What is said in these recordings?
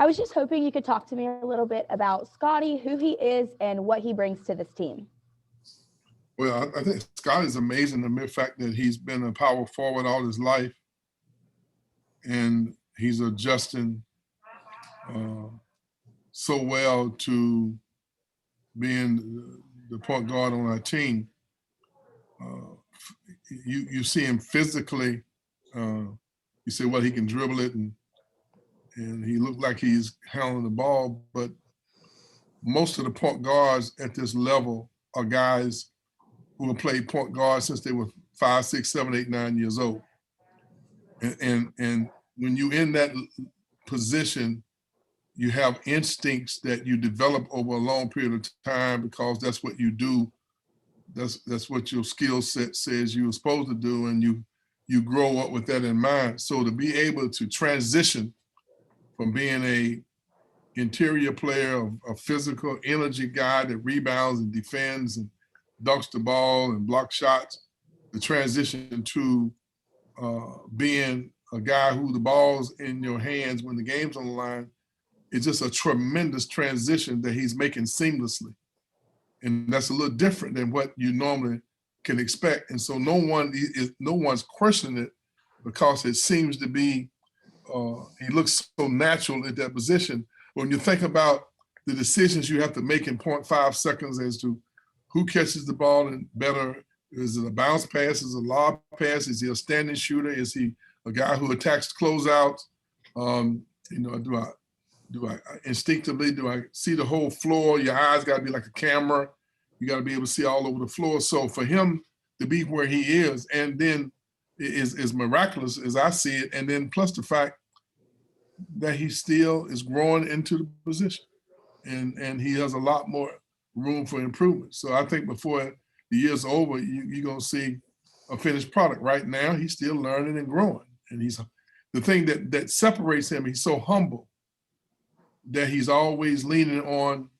I was just hoping you could talk to me a little bit about Scotty, who he is, and what he brings to this team. Well, I think Scott is amazing. The mere fact that he's been a power forward all his life, and he's adjusting so well to being the point guard on our team. You see him physically. You say, well, he can dribble it, and he looked like he's handling the ball. But most of the point guards at this level are guys who have played point guard since they were 5, 6, 7, 8, 9 years old. And when you're in that position, you have instincts that you develop over a long period of time because that's what you do. That's what your skill set says you're supposed to do, and you grow up with that in mind. So to be able to transition from being a interior player, a physical energy guy that rebounds and defends and dunks the ball and blocks shots, the transition to being a guy who the ball's in your hands when the game's on the line, is just a tremendous transition that he's making seamlessly. And that's a little different than what you normally can expect. And so no one's questioning it because it seems to be, he looks so natural at that position. When you think about the decisions you have to make in 0.5 seconds as to who catches the ball and better, is it a bounce pass, is it a lob pass, is he a standing shooter, is he a guy who attacks closeouts? Do I instinctively, do I see the whole floor? Your eyes got to be like a camera. You got to be able to see all over the floor. So for him to be where he is, and then is miraculous as I see it. And then plus the fact that he still is growing into the position, and he has a lot more room for improvement. So I think before the year's over, you're gonna see a finished product. Right now, he's still learning and growing. And he's the thing that separates him. He's so humble that he's always leaning on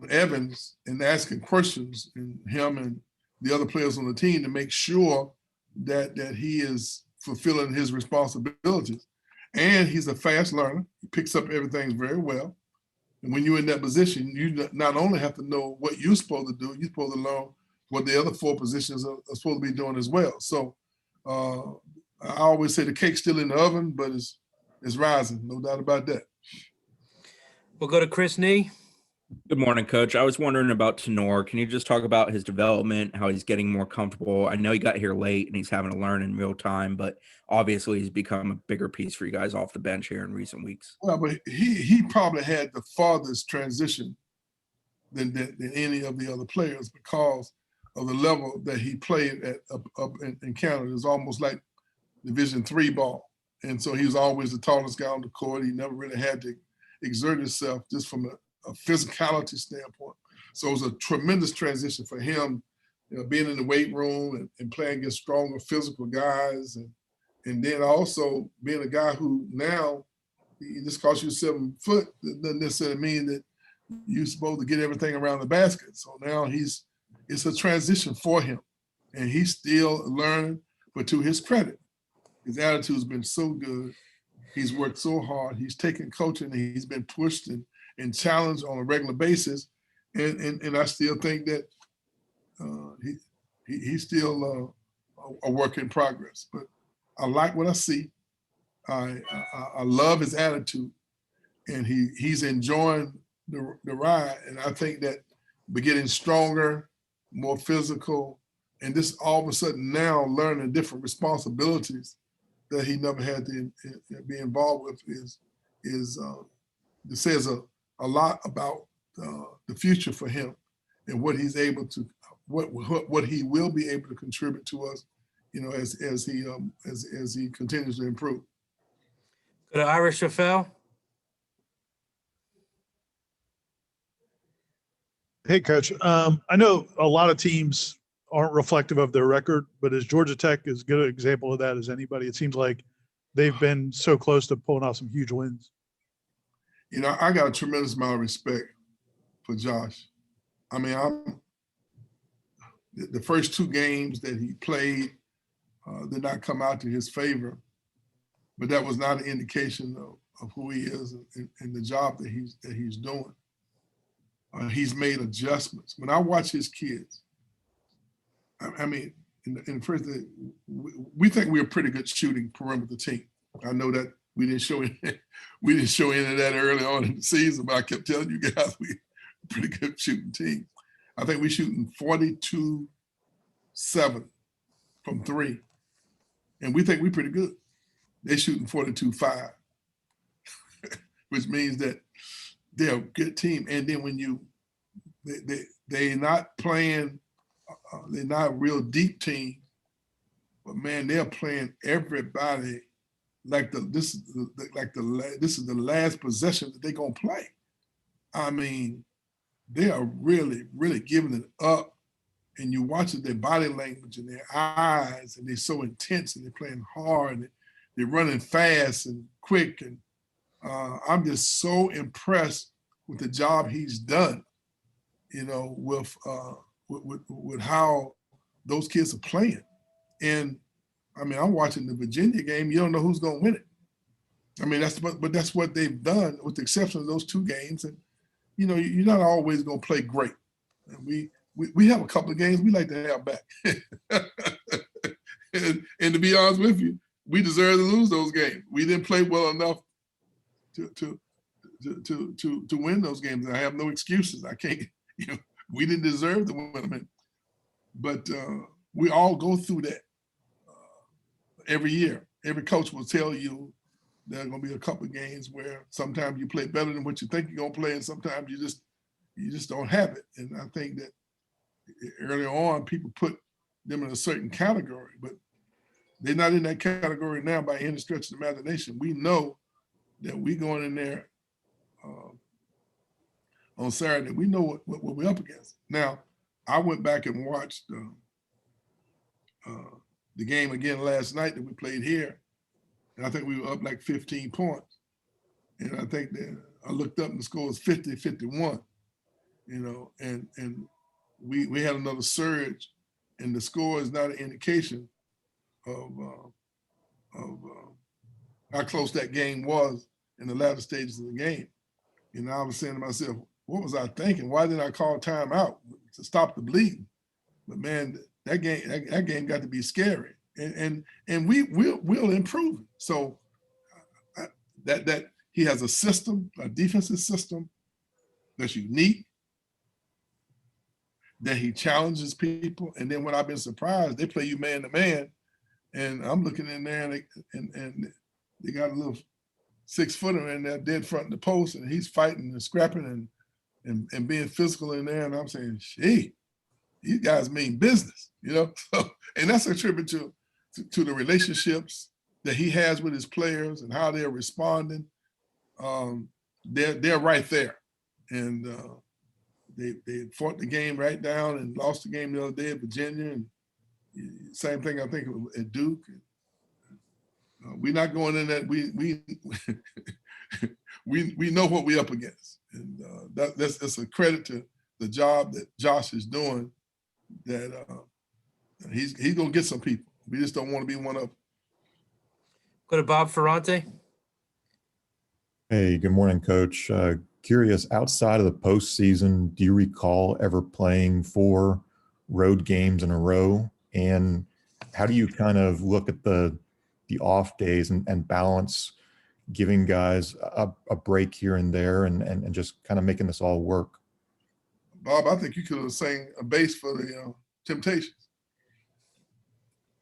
Evans and asking questions, and him and the other players on the team to make sure that he is fulfilling his responsibilities. And he's a fast learner. He picks up everything very well. And when you're in that position, you not only have to know what you're supposed to do, you're supposed to learn what the other 4 positions are supposed to be doing as well. So I always say the cake's still in the oven, but it's rising, no doubt about that. We'll go to Chris Nee. Good morning, Coach. I was wondering about Tenor. Can you just talk about his development, how he's getting more comfortable? I know he got here late and he's having to learn in real time, but obviously he's become a bigger piece for you guys off the bench here in recent weeks. Well, but he probably had the farthest transition than any of the other players because of the level that he played at up in Canada. It's almost like Division III ball. And so he was always the tallest guy on the court. He never really had to exert himself just from a physicality standpoint. So it was a tremendous transition for him, being in the weight room and playing against stronger physical guys. And then also being a guy who now, just because you're 7 foot, it doesn't necessarily mean that you're supposed to get everything around the basket. So now it's a transition for him. And he's still learning, but to his credit, his attitude's been so good. He's worked so hard. He's taken coaching and he's been pushed and challenged on a regular basis. And I still think that he's still a work in progress. But I like what I see. I love his attitude, and he's enjoying the ride. And I think that we're getting stronger, more physical, and this all of a sudden now learning different responsibilities that he never had to be involved with it says a lot about the future for him and what he's able to, what he will be able to contribute to us, as he continues to improve. Go to Irish Rafael. Hey, Coach. I know a lot of teams aren't reflective of their record, but as Georgia Tech is a good example of that as anybody. It seems like they've been so close to pulling off some huge wins. I got a tremendous amount of respect for Josh. I mean, the first 2 games that he played did not come out to his favor, but that was not an indication of who he is and the job that he's doing. He's made adjustments. When I watch his kids, I mean, in first, we think we're a pretty good shooting perimeter team. I know that we didn't show any of that early on in the season, but I kept telling you guys we're a pretty good shooting team. I think we're shooting 42-7 from three, and we think we're pretty good. They're shooting 42-5, which means that they're a good team. And then when they're not playing, they're not a real deep team, but man, they're playing everybody like this is the last possession that they're gonna play. I mean, they are really, really giving it up. And you watch their body language and their eyes, and they're so intense, and they're playing hard, and they're running fast and quick. And I'm just so impressed with the job he's done, you know, with how those kids are playing. And I mean, I'm watching the Virginia game. You don't know who's going to win it. I mean, that's what they've done, with the exception of those two games. And you know, you're not always going to play great. And we have a couple of games we like to have back. and to be honest with you, we deserve to lose those games. We didn't play well enough to win those games. I have no excuses. I can't. You know, we didn't deserve to win them. But we all go through that every year. Every coach will tell you there are going to be a couple of games where sometimes you play better than what you think you're going to play, and sometimes you just don't have it. And I think that early on, people put them in a certain category, but they're not in that category now by any stretch of the imagination. We know that we going in there on Saturday. We know what we're up against. Now, I went back and watched the game again last night that we played here, and I think we were up like 15 points. And I think that I looked up and the score was 50-51, you know, and we had another surge, and the score is not an indication of how close that game was in the latter stages of the game. You know, I was saying to myself, what was I thinking? Why didn't I call timeout to stop the bleeding? But man, that game got to be scary, and we'll improve it. So that he has a system, a defensive system that's unique, that he challenges people. And then when I've been surprised, they play you man to man, and I'm looking in there and they got a little 6-footer in there dead front of the post, and he's fighting and scrapping and being physical in there. And I'm saying, gee, these guys mean business, you know? So, and that's a tribute to the relationships that he has with his players and how they're responding. They're right there. And they fought the game right down and lost the game the other day at Virginia. And same thing, I think, at Duke. We're not going in that. We know what we're up against, and that's a credit to the job that Josh is doing. That he's gonna get some people. We just don't want to be one of them. Go to Bob Ferrante. Hey, good morning, Coach. Curious, outside of the postseason, do you recall ever playing 4 road games in a row? And how do you kind of look at the off days and balance giving guys a break here and there and just kind of making this all work? Bob, I think you could have sang a bass for the Temptations.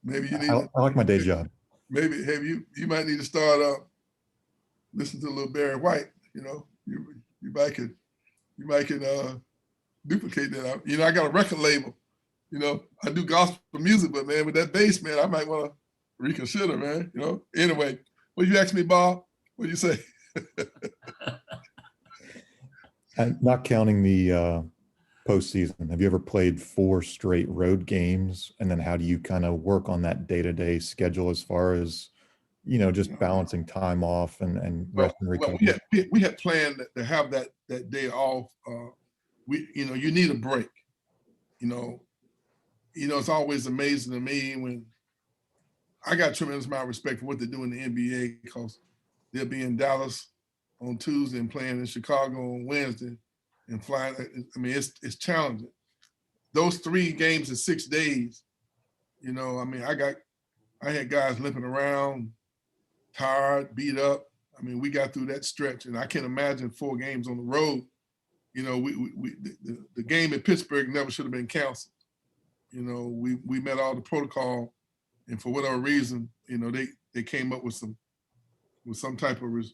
Maybe you need. I like my day job. Maybe you might need to start listening to a little Barry White. You know, you might could duplicate that. You know, I got a record label. You know, I do gospel music, but man, with that bass, man, I might want to reconsider, man. You know. Anyway, what you ask me, Bob? What do you say? And not counting the postseason, have you ever played 4 straight road games? And then how do you kind of work on that day-to-day schedule as far as, you know, just balancing time off and rest and recovery? We had planned to have that day off. You need a break. You know, it's always amazing to me when I got a tremendous amount of respect for what they do in the NBA, because they'll be in Dallas on Tuesday and playing in Chicago on Wednesday and flying. I mean, it's challenging. Those 3 games in 6 days, you know, I mean, I had guys limping around, tired, beat up. I mean, we got through that stretch, and I can't imagine 4 games on the road. You know, the game in Pittsburgh never should have been canceled. You know, we met all the protocol, and for whatever reason, you know, they came up with some type of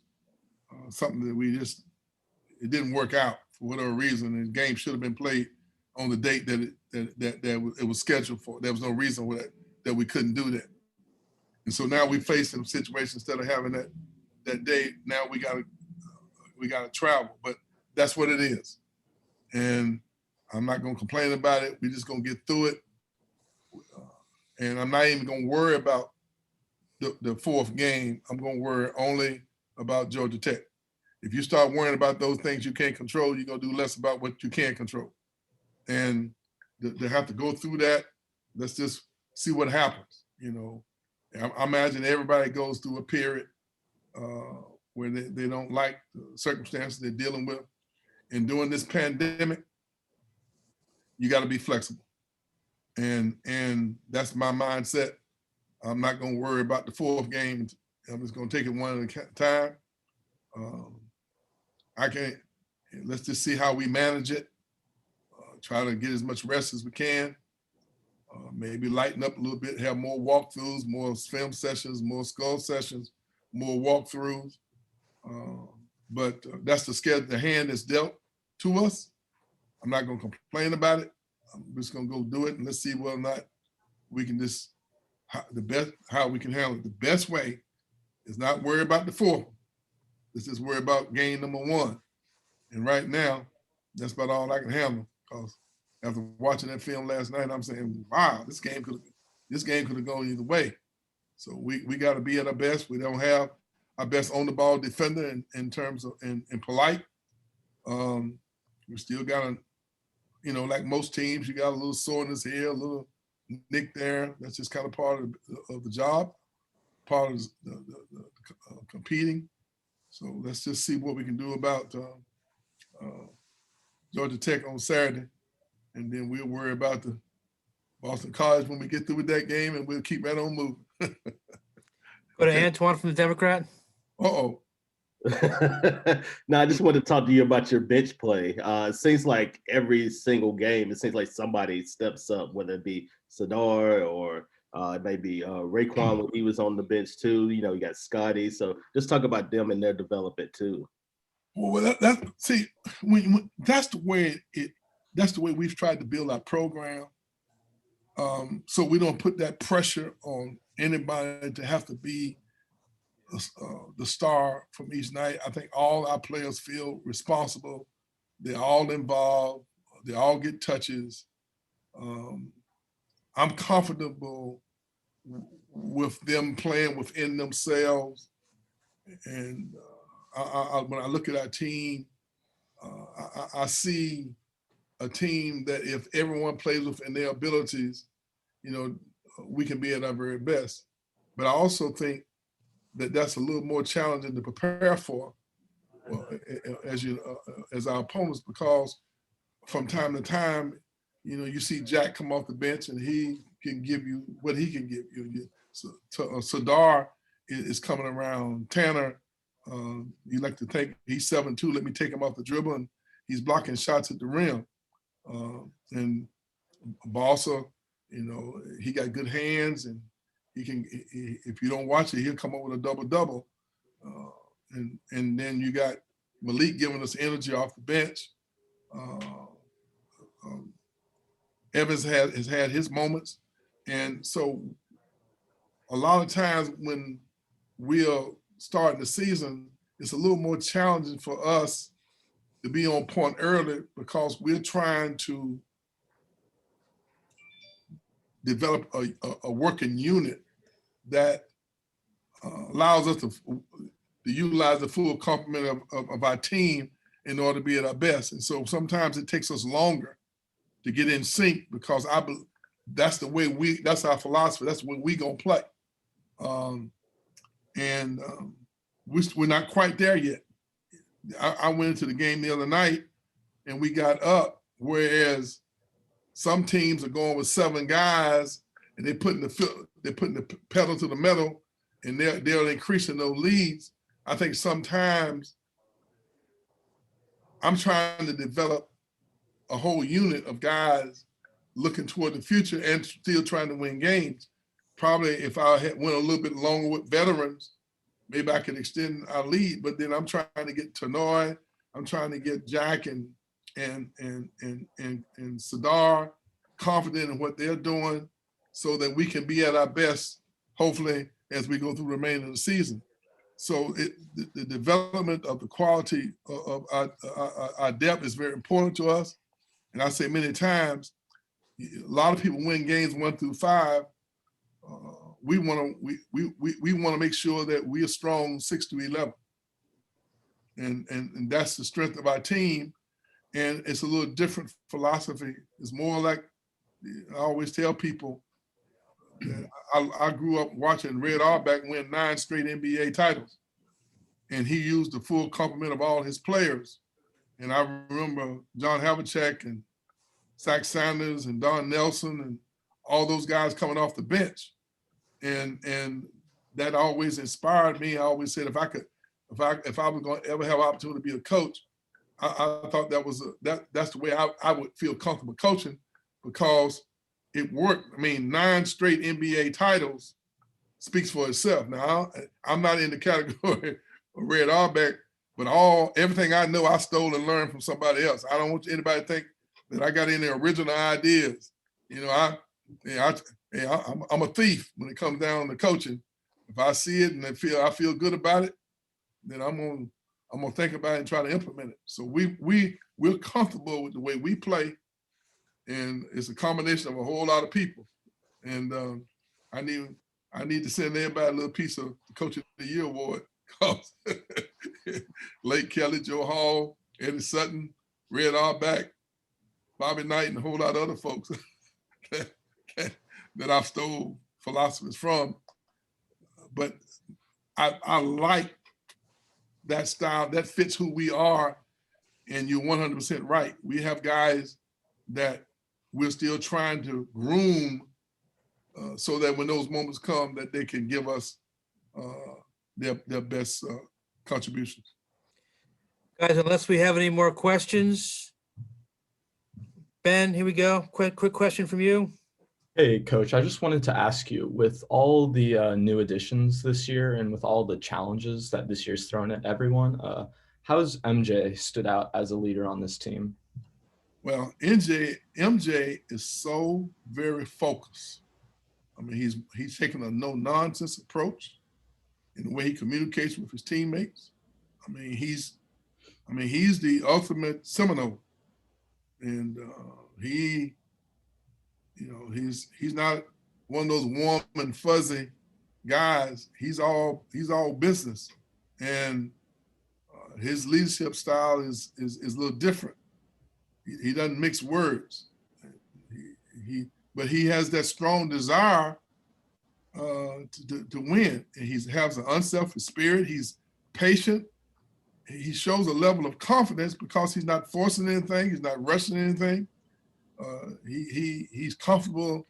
something that it didn't work out for whatever reason. And the game should have been played on the date that it was scheduled for. There was no reason that we couldn't do that. And so now we face some situations instead of having that day. Now we gotta travel, but that's what it is. And I'm not gonna complain about it. We're just gonna get through it. And I'm not even gonna worry about the 4th game. I'm gonna worry only about Georgia Tech. If you start worrying about those things you can't control, you're gonna do less about what you can control. And to have to go through that, let's just see what happens. You know, I imagine everybody goes through a period where they don't like the circumstances they're dealing with. And during this pandemic, you got to be flexible. And that's my mindset. I'm not going to worry about the 4th game. I'm just going to take it one at a time. Let's just see how we manage it. Try to get as much rest as we can. Maybe lighten up a little bit, have more walkthroughs, more film sessions, more skull sessions, more walkthroughs. But that's the schedule, the hand that's dealt to us. I'm not going to complain about it. I'm just going to go do it, and let's see whether or not we can how we can handle it. The best way is not worry about the 4th. Let's just worry about game number 1. And right now, that's about all I can handle. Because after watching that film last night, I'm saying, wow, this game could have gone either way. So we got to be at our best. We don't have our best on the ball defender in terms of in polite. We still got to, you know, like most teams, you got a little soreness here, a little nick there. That's just kind of part of the job, part of the competing. So let's just see what we can do about Georgia Tech on Saturday, and then we'll worry about the Boston College when we get through with that game, and we'll keep right on moving. Go to Antoine from the Democrat. Uh-oh. No, I just wanted to talk to you about your bench play. It seems like every single game, it seems like somebody steps up, whether it be Sadar or maybe Raekwon when he was on the bench too. You know, you got Scotty. So just talk about them and their development too. Well, that's the way we've tried to build our program. So we don't put that pressure on anybody to have to be the star from each night. I think all our players feel responsible. They're all involved. They all get touches. I'm comfortable with them playing within themselves. And when I look at our team, I see a team that if everyone plays within their abilities, you know, we can be at our very best. But I also think that that's a little more challenging to prepare for as our opponents, because from time to time, you know, you see Jack come off the bench and he can give you what he can give you. So Sadar is coming around. Tanner, you like to think he's 7'2", let me take him off the dribble, and he's blocking shots at the rim. And Balsa, you know, he got good hands, and he can, if you don't watch it, he'll come up with a double-double. And then you got Malik giving us energy off the bench. Evans has had his moments. And so a lot of times when we're starting the season, it's a little more challenging for us to be on point early, because we're trying to develop a working unit that allows us to utilize the full complement of our team in order to be at our best. And so sometimes it takes us longer to get in sync, because that's the way that's our philosophy. That's the way we gonna play. we're not quite there yet. I went into the game the other night and we got up, whereas some teams are going with 7 guys and they're putting the pedal to the metal, and they're increasing those leads. I think sometimes I'm trying to develop a whole unit of guys looking toward the future and still trying to win games. Probably if I had went a little bit longer with veterans, maybe I could extend our lead. But then I'm trying to get Tenor, I'm trying to get Jack and Sadar confident in what they're doing, so that we can be at our best, hopefully, as we go through the remainder of the season. So the development of the quality of our depth is very important to us. And I say many times, a lot of people win games 1 through 5. We want to make sure that we are strong 6 to 11, and that's the strength of our team. And it's a little different philosophy. It's more like, I always tell people, I grew up watching Red Auerbach win 9 straight NBA titles, and he used the full complement of all his players. And I remember John Havlicek and Zach Sanders and Don Nelson and all those guys coming off the bench, and that always inspired me. I always said if I was going to ever have an opportunity to be a coach, I thought that's the way I would feel comfortable coaching, because it worked. I mean, 9 straight NBA titles speaks for itself. Now, I'm not in the category of Red Auerbach, but everything I know, I stole and learned from somebody else. I don't want anybody to think that I got any original ideas. You know, I'm a thief when it comes down to coaching. If I see it and I feel good about it, then I'm gonna think about it and try to implement it. So we're comfortable with the way we play, and it's a combination of a whole lot of people. And I need to send everybody a little piece of the Coach of the Year award, because Lake Kelly, Joe Hall, Eddie Sutton, Red Auerbach, Bobby Knight, and a whole lot of other folks that I've stole philosophies from. But I like that style. That fits who we are. And you're 100% right. We have guys that we're still trying to groom, so that when those moments come, that they can give us their best contributions. Guys, unless we have any more questions, Ben, here we go. Quick question from you. Hey, Coach, I just wanted to ask you, with all the new additions this year and with all the challenges that this year's thrown at everyone, how's MJ stood out as a leader on this team? Well, MJ is so very focused. I mean, he's taking a no-nonsense approach in the way he communicates with his teammates. I mean, he's the ultimate Seminole, and he's not one of those warm and fuzzy guys. He's all business, and his leadership style is a little different. He doesn't mix words. But he has that strong desire to win, and he has an unselfish spirit. He's patient. He shows a level of confidence because he's not forcing anything. He's not rushing anything. He's comfortable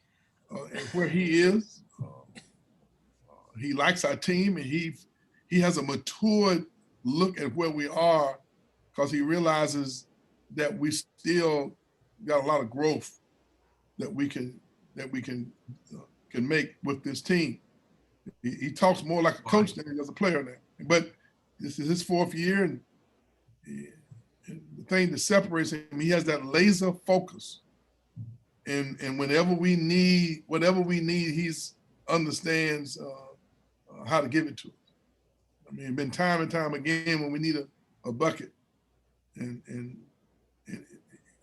where he is. He likes our team, and he has a matured look at where we are, because he realizes that we still got a lot of growth that we can make with this team. He talks more like a coach than he does a player now. But this is his 4th year, and the thing that separates him, he has that laser focus. And whenever we need, he understands how to give it to us. I mean, been time and time again when we need a bucket, and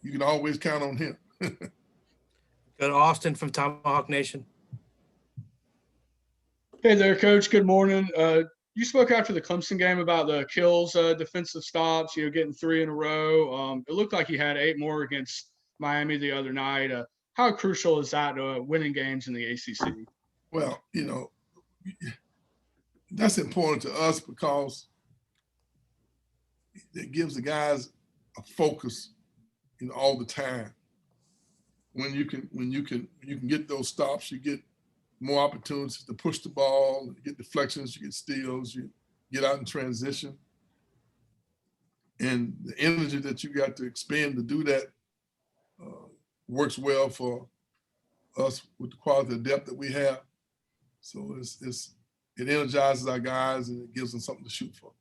you can always count on him. Go to Austin from Tomahawk Nation. Hey there, Coach. Good morning. You spoke after the Clemson game about the kills, defensive stops, getting 3 in a row. It looked like he had 8 more against Miami the other night. How crucial is that to winning games in the ACC? Well, that's important to us because it gives the guys a focus, all the time. When you can get those stops, you get more opportunities to push the ball, you get deflections, you get steals, you get out in transition. And the energy that you got to expend to do that works well for us with the quality of depth that we have. So it energizes our guys and it gives them something to shoot for.